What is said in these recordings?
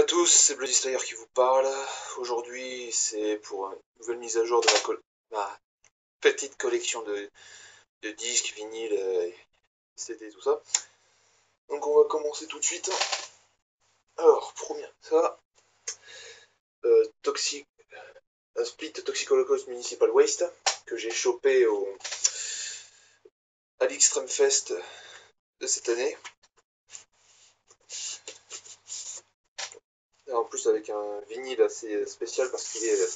tous, c'est Bloody Slayer qui vous parle. Aujourd'hui, c'est pour une nouvelle mise à jour de ma petite collection de disques, vinyles, CD, tout ça. Donc on va commencer tout de suite. Alors, premier, ça, un split Toxic Holocaust Municipal Waste que j'ai chopé à l'Extreme Fest de cette année. Et en plus avec un vinyle assez spécial parce qu'il est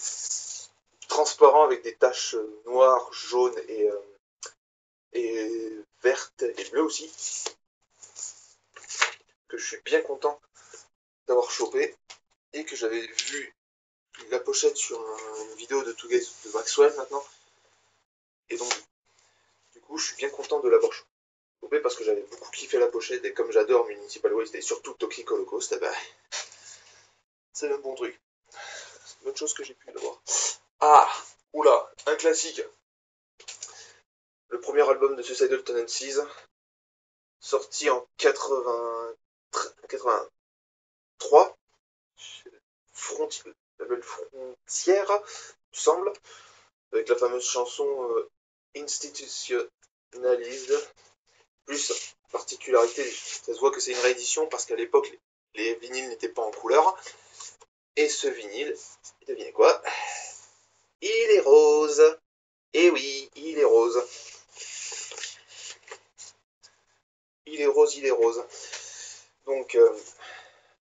transparent avec des taches noires, jaunes et vertes et bleues aussi, que je suis bien content d'avoir chopé et que j'avais vu la pochette sur une vidéo de Two Guys de Maxwell maintenant, et donc du coup je suis bien content de l'avoir chopé parce que j'avais beaucoup kiffé la pochette et comme j'adore Municipal Waste et surtout Toxic Holocaust, bah, c'est un bon truc, c'est une bonne chose que j'ai pu l'avoir. Ah, oula, un classique, le premier album de Suicidal Tendencies, sorti en 83, label Frontière, il me semble, avec la fameuse chanson Institutionalized. Plus, particularité, ça se voit que c'est une réédition parce qu'à l'époque, les vinyles n'étaient pas en couleur. Et ce vinyle, devinez quoi? Il est rose. Et oui, il est rose. Il est rose, il est rose. Donc,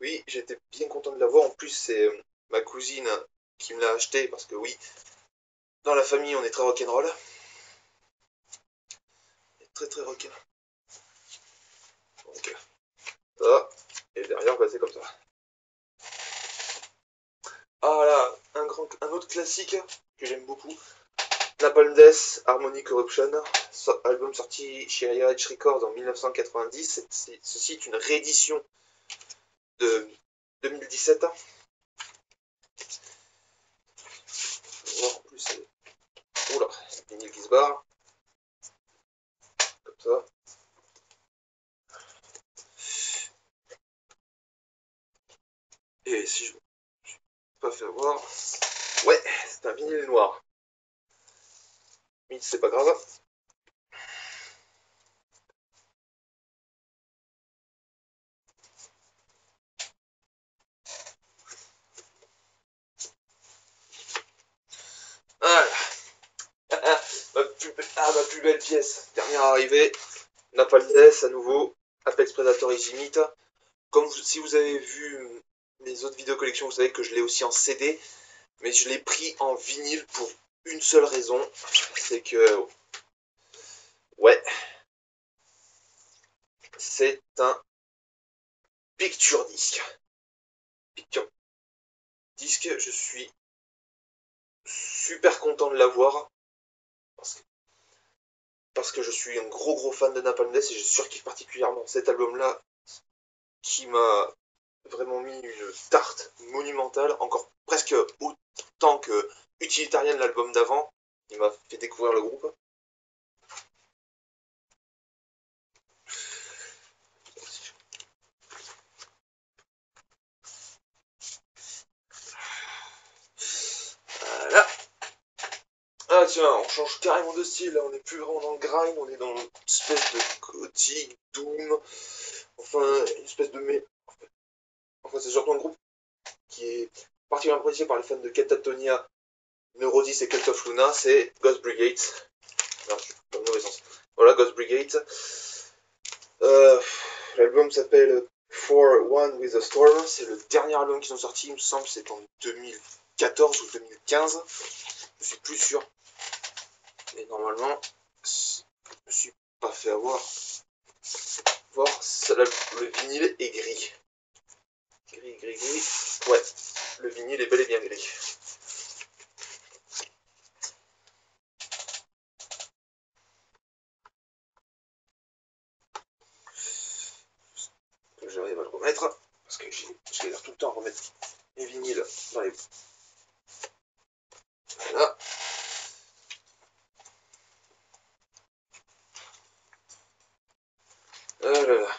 oui, j'étais bien content de l'avoir. En plus, c'est ma cousine qui me l'a acheté parce que oui, dans la famille, on est très rock'n'roll. Très très rock'n'roll. Donc, ça. Et derrière, bah, c'est comme ça. Ah là, un autre classique que j'aime beaucoup. Napalm Death, Harmony Corruption, album sorti chez Rich Records en 1990. Ceci est une réédition de 2017. En plus, c'est... Oula, c'est vinyle qui se barre. Comme ça. Et si je ne peux pas faire voir... Ouais, c'est un vinyle noir. Mais c'est pas grave. Voilà. Ma plus belle pièce. Dernière arrivée. Napalm Death à nouveau. Apex Predator Limit. Comme si vous avez vu mes autres vidéos collections, vous savez que je l'ai aussi en CD. Mais je l'ai pris en vinyle pour une seule raison. C'est que... Ouais. C'est un picture disc. Picture disc, je suis super content de l'avoir. Parce que je suis un gros fan de Napalm Death et je surkiffe particulièrement cet album-là qui m'a vraiment mis une tarte monumentale, encore presque autant que Utilitarian, l'album d'avant. Il m'a fait découvrir le groupe. Voilà. Ah tiens, on change carrément de style, là on n'est plus vraiment dans le grind, on est dans une espèce de gothic, doom, enfin une espèce de... Enfin c'est surtout un groupe qui est particulièrement apprécié par les fans de Catatonia, Neurosis et Cult of Luna, c'est Ghost Brigade. Non, je suis dans le mauvais sens. Voilà, Ghost Brigade. L'album s'appelle For One with a Storm, c'est le dernier album qu'ils ont sorti, il me semble, c'est en 2014 ou 2015, je suis plus sûr. Mais normalement, je me suis pas fait avoir. Voir, le vinyle est gris. Gris. Ouais, le vinyle est bel et bien gris. J'arrive à le remettre, parce que j'ai l'air tout le temps à remettre les vinyles dans les... Voilà. Ah là là.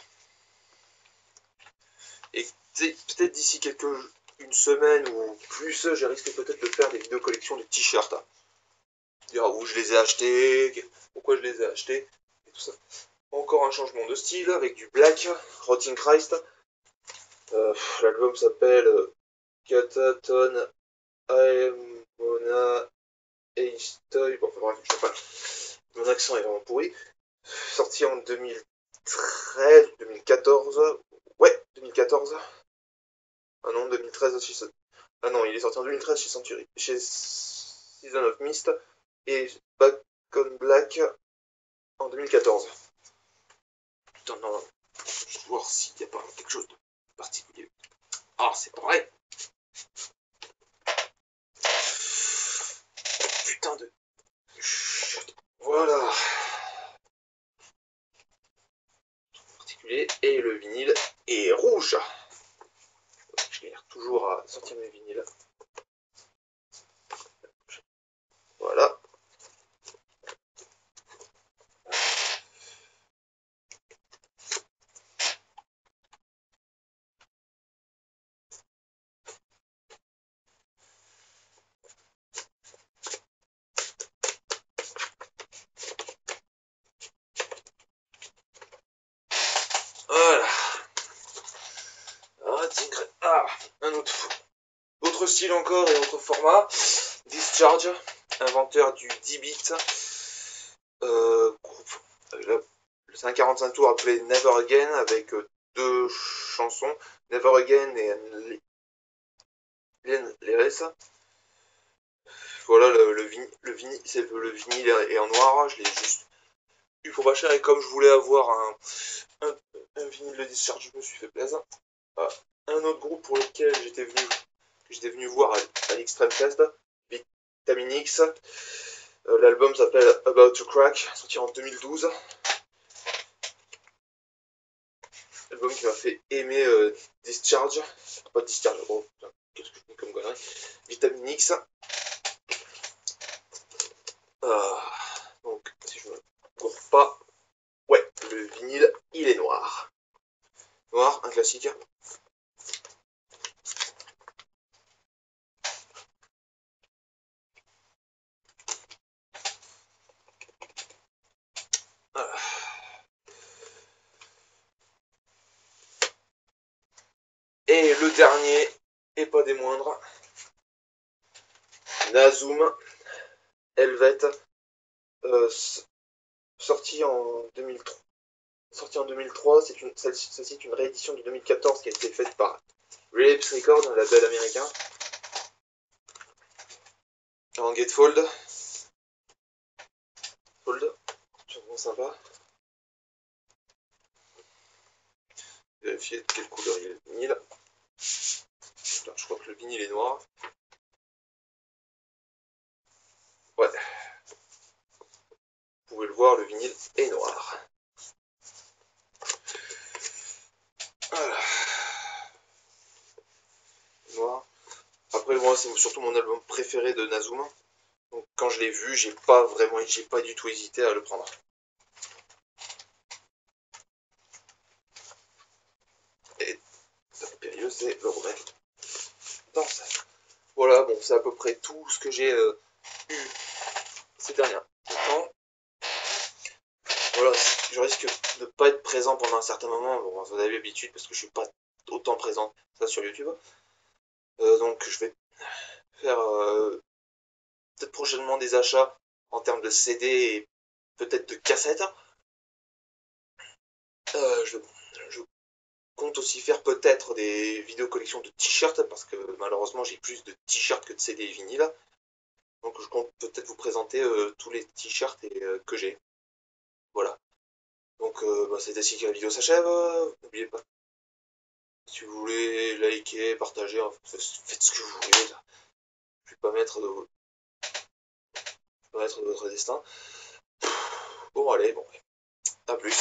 Et peut-être d'ici quelques une semaine ou plus, je risque peut-être de faire des vidéos collection de t-shirts. Dire où je les ai achetés, pourquoi je les ai achetés, et tout ça. Encore un changement de style avec du black, Rotting Christ. L'album s'appelle Cataton Aemona Eistoy. Bon, enfin bref, je sais pas. Mon accent est vraiment pourri. Sorti en 2013, 2014. Ouais, 2014. Ah non, 2013 chez... Ah non, il est sorti en 2013 chez Century, chez Season of Mist et Back on Black en 2014. Putain, non, je vais voir s'il n'y a pas quelque chose de particulier. Ah, c'est pas vrai. Putain de... Voilà. Particulier. Et le vinyle est rouge. Je galère toujours à sortir mes vinyles. Voilà. Voilà. Ah, un autre style encore et autre format. Discharge, inventeur du 10 bits. Groupe. C'est un 45 tours appelé Never Again avec deux chansons, Never Again et Lyris. Voilà, le vinyle est en noir, je l'ai juste eu pour pas cher et comme je voulais avoir un vinyle de Discharge, je me suis fait plaisir. Voilà. Un autre groupe pour lequel j'étais venu voir à l'Extreme Fest, Vitamin X. L'album s'appelle About to Crack, sorti en 2012. Album qui m'a fait aimer Discharge. Pas Discharge, oh putain, qu'est-ce que je dis comme connerie. Vitamin X. Donc, si je me cours pas. Ouais, le vinyle, il est noir. Noir, un classique. Et le dernier, et pas des moindres, Nazum, Helvet, sorti en 2003. Celle-ci est une réédition de 2014 qui a été faite par Relapse Records, un label américain. En Gatefold. C'est vraiment sympa. Vérifier de quelle couleur il est le vinyle. Putain, je crois que le vinyle est noir. Ouais. Vous pouvez le voir, le vinyle est noir. Voilà. Noir. Après, moi, c'est surtout mon album préféré de Nazum. Donc, quand je l'ai vu, j'ai pas du tout hésité à le prendre. Et l'impérieux, c'est le remettre dans ça. Voilà, bon, c'est à peu près tout ce que j'ai eu ces derniers temps. Voilà, je risque de ne pas être présent pendant un certain moment. Bon, vous avez l'habitude parce que je suis pas autant présent ça sur YouTube. Donc, je vais faire peut-être prochainement des achats en termes de CD et peut-être de cassettes. Je compte aussi faire peut-être des vidéos collections de t-shirts parce que malheureusement j'ai plus de t-shirts que de CD et vinyle. Donc je compte peut-être vous présenter tous les t-shirts que j'ai. Voilà. Donc c'est ainsi que la vidéo s'achève. N'oubliez pas. Si vous voulez liker, partager, faites ce que vous voulez. Là. Je vais pas mettre de votre destin. Bon allez, bon. À plus.